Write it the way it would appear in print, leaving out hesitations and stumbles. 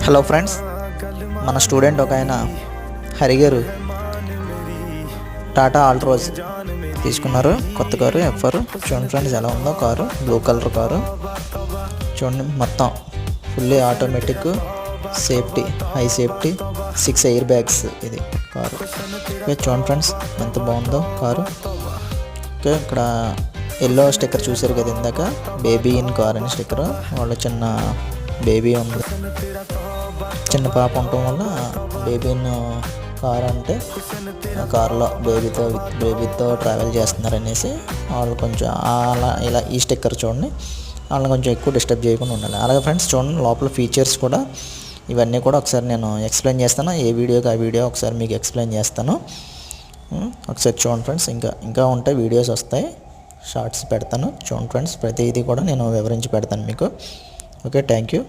Hello friends, మన student ఒక ఆయన హరి గారు టాటా ఆల్ట్రోజ్ తీసుకున్నారు. కొత్త కారు ఎఫ్ఆర్. చూడండి ఫ్రెండ్స్ ఎలా ఉందో కారు. బ్లూ కలర్ కారు చూడండి. మొత్తం fully automatic, safety, high safety, 6 air bags ఇది కారు. ఓకే చూడండి ఫ్రెండ్స్ ఎంత బాగుందో కారు. ఓకే ఇక్కడ ఎల్లో స్టిక్కర్ చూసారు కదా ఇందాక, బేబీ ఇన్ కార్ అని స్టిక్కర్. వాళ్ళు చిన్న బేబీ ఉంది, చిన్న పాప ఉండటం వల్ల బేబీ ఇన్ కార్ అంటే ఆ కారులో బేబీతో ట్రావెల్ చేస్తున్నారు అనేసి వాళ్ళు కొంచెం అలా ఇలా ఈ స్టిక్కర్ చూడండి, వాళ్ళని కొంచెం ఎక్కువ డిస్టర్బ్ చేయకుండా ఉండాలి. అలాగే ఫ్రెండ్స్ చూడండి లోపల ఫీచర్స్ కూడా ఇవన్నీ కూడా ఒకసారి నేను ఎక్స్ప్లెయిన్ చేస్తాను. ఏ వీడియోకి ఆ వీడియో ఒకసారి మీకు ఎక్స్ప్లెయిన్ చేస్తాను. ఒకసారి చూడండి ఫ్రెండ్స్. ఇంకా ఉంటే వీడియోస్ వస్తాయి, షార్ట్స్ పెడతాను. చూడండి ఫ్రెండ్స్ ప్రతిదీ కూడా నేను వివరించి పెడతాను మీకు. Okay thank you.